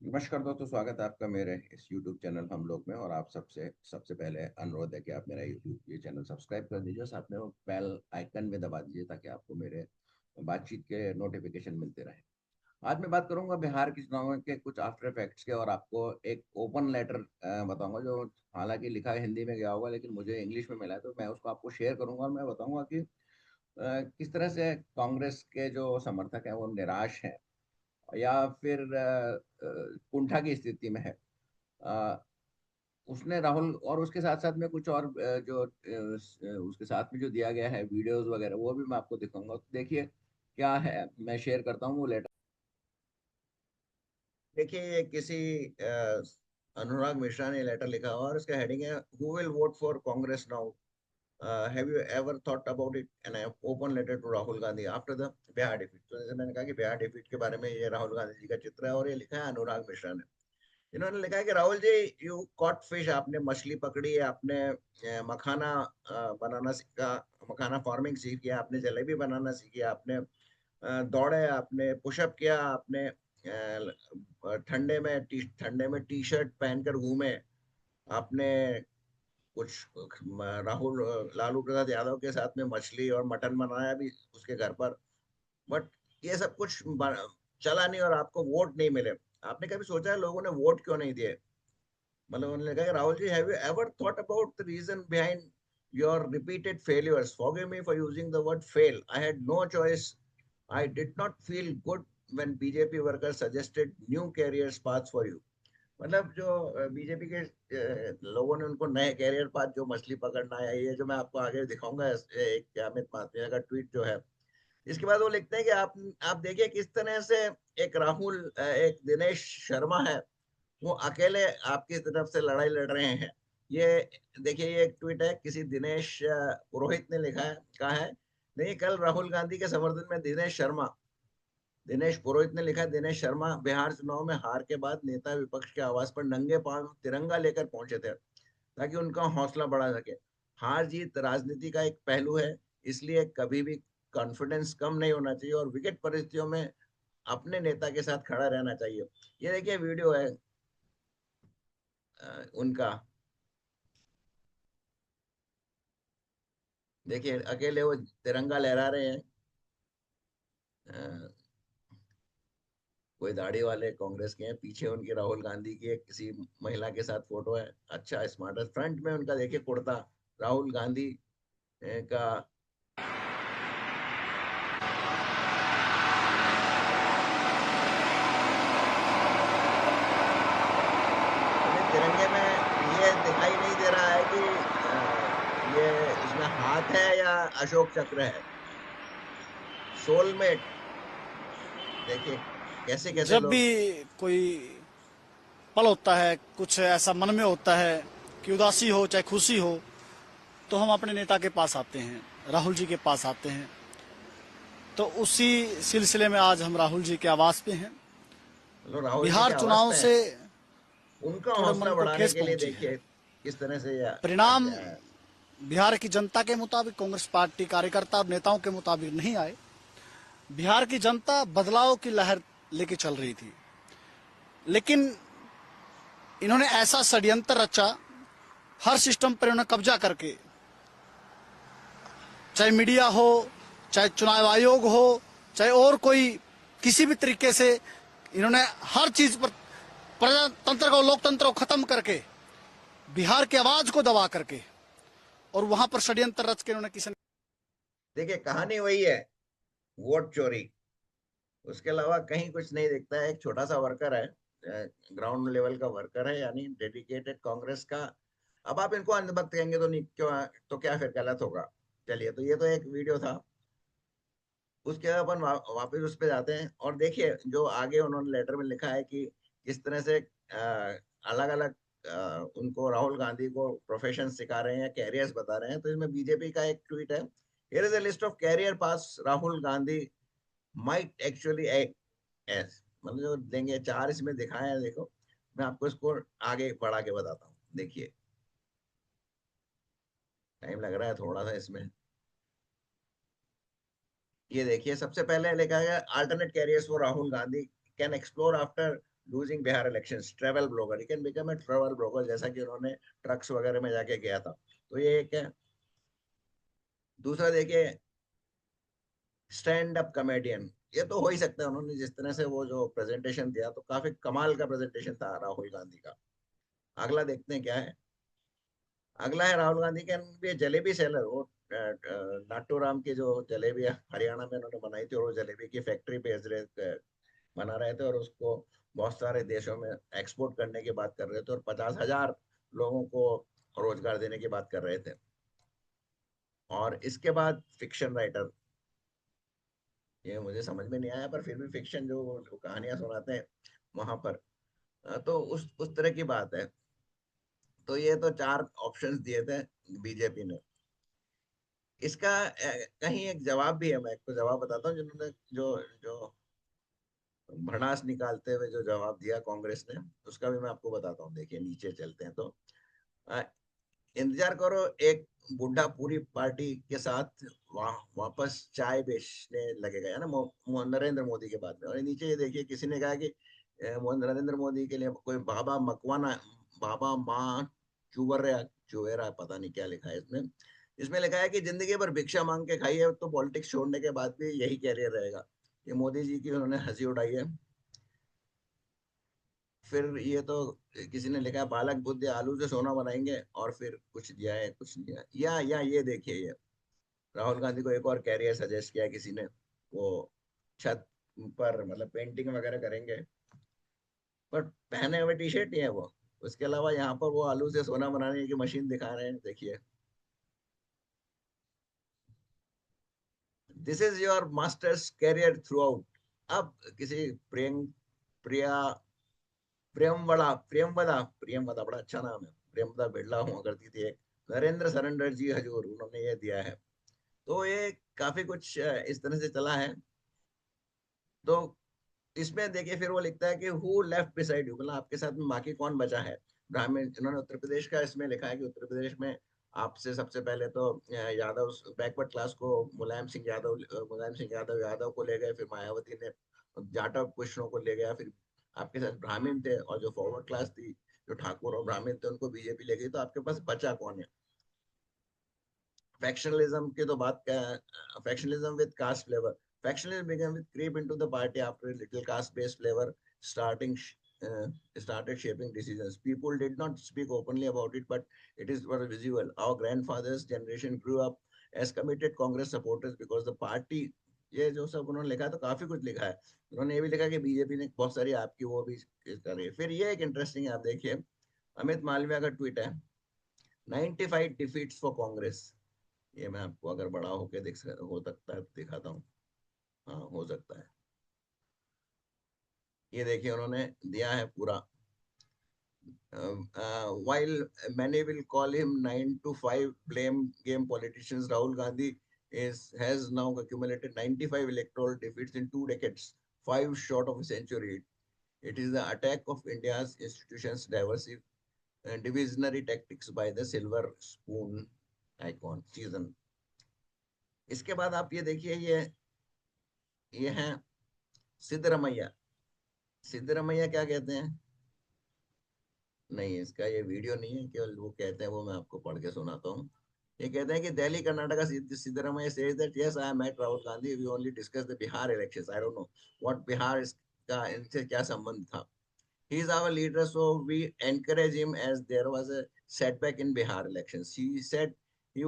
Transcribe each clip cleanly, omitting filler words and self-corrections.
नमस्कार दोस्तों, स्वागत है आपका मेरे इस YouTube चैनल हम लोग में। और आप सबसे सबसे पहले अनुरोध है कि आप मेरा YouTube ये चैनल सब्सक्राइब कर दीजिए, साथ में वो बेल आइकन में दबा दीजिए ताकि आपको मेरे बातचीत के नोटिफिकेशन मिलते रहे। आज मैं बात करूंगा बिहार के चुनाव के कुछ आफ्टर इफेक्ट्स के, और आपको एक ओपन लेटर बताऊंगा जो हालांकि लिखा है हिंदी में गया होगा लेकिन मुझे इंग्लिश में मिला है, तो मैं उसको आपको शेयर करूंगा और मैं बताऊंगा कि किस तरह से कांग्रेस के जो समर्थक हैं वो निराश हैं या फिर कुंठा की स्थिति में है। अ, उसने राहुल और उसके साथ साथ में कुछ और जो उसके साथ में जो दिया गया है वीडियोस वगैरह वो भी मैं आपको दिखाऊंगा। तो देखिए क्या है, मैं शेयर करता हूँ वो लेटर। देखिए ये किसी अनुराग मिश्रा ने लेटर लिखा हुआ और इसका हेडिंग है, who will vote for Congress now, have you ever thought about it, an open letter to Rahul Gandhi after the Bihar defeat. तो जैसे मैंने कहा कि बिहार डिफीट के बारे में ये राहुल गांधी जी का चित्र है और ये लिखा है अनुराग मिश्रा ने। इन्होंने लिखा है कि Rahul ji, you cot fish, आपने मछली पकड़ी है, आपने मखाना बनाना सीखा, मखाना फार्मिंग सीखी, आपने जलेबी बनाना सीखी, आपने दौड़े, आपने पुशअप किया, आपने ठंडे में टी शर्ट पहनकर घूमे, आपने कुछ राहुल लालू प्रसाद यादव के साथ में मछली और मटन बनाया भी उसके घर पर। बट ये सब कुछ चला नहीं और आपको वोट नहीं मिले। आपने कभी सोचा है लोगों ने वोट क्यों नहीं दिए? मतलब उन्होंने कहा, Rahul ji, have you ever thought about the reason behind your repeated failures? Forgive me for using the word fail, I had no choice, I did not feel good when BJP workers suggested new careers paths for you. मतलब जो BJP के लोगों ने उनको नए career path, जो मछली पकड़ना है, ये जो मैं आपको आगे दिखाऊंगा, एक अमित मालवीय का ट्वीट जो है। इसके बाद वो लिखते हैं कि आप देखिए किस तरह से एक राहुल, एक दिनेश शर्मा है, वो अकेले आपकी तरफ से लड़ाई लड़ रहे हैं। ये देखिए, ये एक ट्वीट है, किसी दिनेश पुरोहित ने लिखा है, कहा है, नहीं, कल राहुल गांधी के समर्थन में दिनेश पुरोहित ने लिखा है, दिनेश शर्मा बिहार चुनाव में हार के बाद नेता विपक्ष के आवास पर नंगे पांव तिरंगा लेकर पहुंचे थे ताकि उनका हौसला बढ़ा सके। हार जीत राजनीति का एक पहलू है, इसलिए कभी भी कॉन्फिडेंस कम नहीं होना चाहिए और विकट परिस्थितियों में अपने नेता के साथ खड़ा रहना चाहिए। ये देखिए वीडियो है उनका। देखिए अकेले वो तिरंगा लहरा रहे हैं। अ, कोई दाढ़ी वाले कांग्रेस के हैं, पीछे उनकी राहुल गांधी की एक किसी महिला के साथ फोटो है। अच्छा स्मार्ट, फ्रंट में उनका देखिए कुर्ता, राहुल गांधी का। लेकिन तिरंगे में ये दिखाई नहीं दे रहा है कि ये इसमें हाथ है या अशोक चक्र है। सोलमेट, देखिए कैसे कैसे जब भी लोग। कोई पल होता है, कुछ ऐसा मन में होता है कि उदासी हो चाहे खुशी हो, तो हम अपने नेता के पास आते हैं, राहुल जी के पास आते हैं। तो उसी सिलसिले में आज हम राहुल जी के आवास पे हैं। मतलब राहुल जी के बिहार आवाज चुनाव पे से हैं। उनका थोड़े हौसला मन को बढ़ाने ठेस के लिए पहुंची है। देखिए किस तरह से ये परिणाम आगे आया है। बिहार की जनता के मुताबिक, कांग्रेस पार्टी कार्यकर्ता और नेताओं के मुताबिक नहीं आए। बिहार की जनता बदलाव की लहर लेके चल रही थी, लेकिन इन्होंने ऐसा षड्यंत्र रचा, हर सिस्टम पर इन्होंने कब्जा करके, चाहे मीडिया हो, चाहे चुनाव आयोग हो, चाहे और कोई किसी भी तरीके से, इन्होंने हर चीज पर प्रजातंत्र को, लोकतंत्र को खत्म करके, बिहार की आवाज को दबा करके, और वहां पर षड्यंत्र रच के इन्होंने किसी। देखिए कहानी वही है, वोट चोरी। उसके अलावा कहीं कुछ नहीं दिखता है। एक छोटा सा वर्कर है, ग्राउंड लेवल का वर्कर है, यानी डेडिकेटेड कांग्रेस का। अब आप इनको अंधभक्त कहेंगे तो नहीं, क्यों? तो क्या फिर गलत होगा? चलिए, तो ये तो एक वीडियो था। उसके बाद अपन वापस उस पे जाते हैं और देखिए जो आगे उन्होंने लेटर में लिखा है कि किस तरह से अलग अलग उनको, राहुल गांधी को प्रोफेशन सिखा रहे हैं, कैरियर्स बता रहे हैं। तो इसमें बीजेपी का एक ट्वीट है, here is a list of career paths Rahul Gandhi might actually ace. मतलब जो देंगे चार इसमें दिखाए हैं, देखो मैं आपको इसको आगे बढ़ा के बताता हूँ। देखिए टाइम लग रहा है थोड़ा सा इसमें। ये देखिए सबसे पहले लिखा है, alternate carriers for Rahul Gandhi can explore after losing Bihar elections, travel blogger, you can become a travel blogger, जैसा कि उन्होंने ट्रक्स वगैरह में जाके किया था। तो ये एक है। दूसरा देखिए, स्टैंड अप कॉमेडियन, ये तो हो ही सकता है। उन्होंने जिस तरह से वो जो प्रेजेंटेशन दिया, तो काफी कमाल का प्रेजेंटेशन था राहुल गांधी का। अगला देखते हैं क्या है। अगला है राहुल गांधी के भी जलेबी सेलर, वो नाटू राम की जो जलेबी है, हरियाणा में उन्होंने बनाई थी, और वो जलेबी की फैक्ट्री भेज रहे बना रहे थे, और उसको बहुत सारे देशों में एक्सपोर्ट करने की बात कर रहे थे, और 50,000 लोगों को रोजगार देने की बात कर रहे थे। और इसके बाद फिक्शन राइटर, ये मुझे समझ में नहीं आया, पर फिर भी फिक्शन जो कहानियां सुनाते हैं वहां पर, तो उस तरह की बात है। तो ये तो चार ऑप्शंस दिए थे बीजेपी ने। इसका कहीं एक जवाब भी है, मैं आपको जवाब बताता हूँ, जिन्होंने जो जो भड़ास निकालते हुए जो जवाब दिया कांग्रेस ने, उसका भी मैं आपको बताता हूँ। देखिए नीचे चलते हैं तो अ, इंतजार करो, एक बुढ़ा पूरी पार्टी के साथ वापस चाय बेचने लगेगा, है ना, नरेंद्र मोदी के बाद में। और नीचे ये देखिए, किसी ने कहा कि नरेंद्र मोदी के लिए कोई बाबा मकवाना, बाबा माँ चुवरा चुवेरा, पता नहीं क्या लिखा है इसमें। इसमें लिखा है कि जिंदगी भर भिक्षा मांग के खाई है, तो पॉलिटिक्स छोड़ने के बाद भी यही कैरियर रहेगा। ये मोदी जी की उन्होंने हंसी उड़ाई है। फिर ये तो किसी ने लिखा है, बालक बुद्ध आलू से सोना बनाएंगे, और फिर कुछ दिया है, कुछ नहीं दिया। या ये देखिए, ये राहुल गांधी को एक और कैरियर सजेस्ट किया किसी ने, वो छत पर मतलब पेंटिंग वगैरह करेंगे, पर पहने हुए टी शर्ट ही है वो। उसके अलावा यहाँ पर वो आलू से सोना बनाने की मशीन दिखा रहे हैं, देखिए। This is your masters career throughout. अब किसी प्रिया प्रियमवदा, बड़ा अच्छा नाम है, प्रियमवदा बिड़ला हुआ करती थी एक, नरेंद्र सरेंडर जी हजूर, उन्होंने ये दिया है। तो ये काफी कुछ इस तरह से चला है। तो इसमें देखिए, फिर वो लिखता है कि हु लेफ्ट बिसाइड यू, मतलब आपके साथ में बाकी कौन बचा है। ब्राह्मण, इन्होंने उत्तर प्रदेश का इसमें लिखा है कि उत्तर प्रदेश में आपसे सबसे पहले तो यादव बैकवर्ड क्लास को मुलायम सिंह यादव यादव को ले गए, फिर मायावती ने जाटव कुशनों को ले गया, फिर आपके साथ ब्राह्मण थे, और जो फॉरवर्ड क्लास थी, जो ठाकुर और ब्राह्मण थे, उनको बीजेपी ले गई। तो आपके पास बचा कौन है। फैक्शनलिज्म की तो बात क्या, factionalism with caste flavour, factionalism began with creep into the party after a little caste-based flavor starting uh, started shaping decisions. People did not speak openly about it, but it is was visual. Our grandfathers' generation grew up as committed Congress supporters because the party, ये जो सब उन्होंने लिखा है, तो काफी कुछ लिखा है। उन्होंने ये भी लिखा कि बीजेपी ने बहुत सारी आपकी वो भी कर रही है। फिर ये एक इंटरेस्टिंग है, आप देखिए, अमित मालविया का ट्वीट है, 95 डिफीट्स फॉर कांग्रेस। ये मैं आपको अगर बड़ा होके हो सकता है तो दिखाता हूँ। हाँ, हो सकता है। ये देखिए, उन्होंने दिया है पूरा। While many will call him 9 to 5 blame game politicians, Rahul Gandhi has now accumulated 95 electoral defeats in 2 decades, 5 short of a century. It is the attack of India's institutions' divisionary tactics by the silver spoon icon season. इसके बाद आप ये देखिए, ये है सिद्धरमैया। सिद्धरमैया क्या कहते हैं, नहीं इसका ये वीडियो नहीं है, केवल वो कहते हैं, वो मैं आपको पढ़ के सुनाता हूँ। ये कहते हैं कि Delhi Karnataka Siddaramaiah says that yes I met Rahul Gandhi, we only discussed the Bihar elections, I don't know what Bihar is का इनसे क्या संबंध था। He is our leader, so we encourage him as there was a setback in Bihar elections. He said he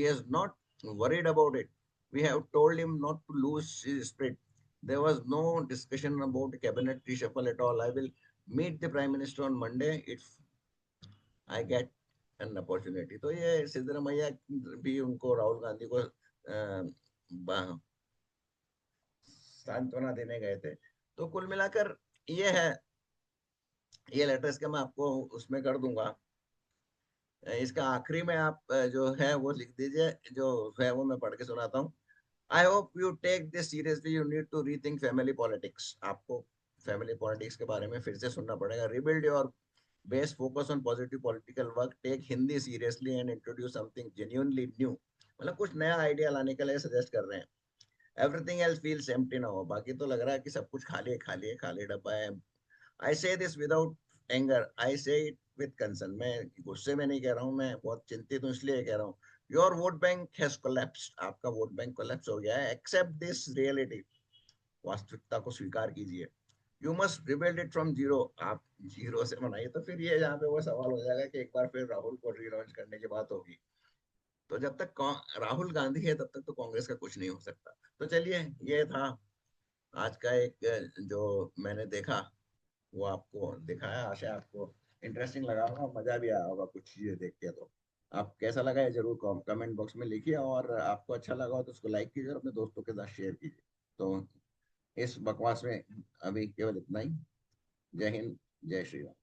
is not worried about it. We have told him not to lose his spirit. There was no discussion about cabinet reshuffle at all. I will meet the prime minister on Monday if I get an opportunity. तो ये सिद्धरामैया भी उनको राहुल गांधी को सांत्वना देने गए थे। तो कुल मिलाकर ये है, ये लेटर्स के मैं आपको उसमें कर दूंगा। इसका आखिरी में आप जो है वो लिख दीजिए, जो है वो मैं पढ़ के सुनाता हूँ। I hope you take this seriously, you need to rethink family politics. आपको फैमिली पॉलिटिक्स के बारे में फिर से सुनना पड़ेगा। Rebuild your base, focus on positive political work, take Hindi seriously and introduce something genuinely new. मतलब कुछ नया आइडिया लाने के लिए सजेस्ट कर रहे हैं। Everything else feels empty now, बाकी तो लग रहा है कि सब कुछ खाली है, खाली है, खाली डब्बा है। आई से दिस विदाउट एंगर, आई से इट विद कंसर्न। मैं गुस्से में नहीं कह रहा हूँ, मैं बहुत चिंतित हूँ इसलिए कह रहा हूँ। Your vote bank has collapsed, आपका वोट बैंक कोलैप्स हो गया है। एक्सेप्ट दिस रियलिटी, वास्तविकता को स्वीकार कीजिए। You must rebuild it from zero, आप जीरो से बनाइए। तो फिर ये जहाँ पे वो सवाल हो जाएगा कि एक बार फिर राहुल को रीलॉन्च करने की बात होगी। तो जब तक राहुल गांधी है तब तक तो कांग्रेस का कुछ नहीं हो सकता। तो चलिए, ये था आज का एक जो मैंने देखा वो आपको दिखाया। आशा है आपको इंटरेस्टिंग लगा होगा, मजा भी आया होगा कुछ चीजें देख के। तो आप कैसा लगा है जरूर कमेंट बॉक्स में लिखिए, और आपको अच्छा लगा हो तो उसको लाइक कीजिए और अपने दोस्तों के साथ शेयर कीजिए। तो इस बकवास में अभी केवल इतना ही। जय हिंद, जय श्री राम।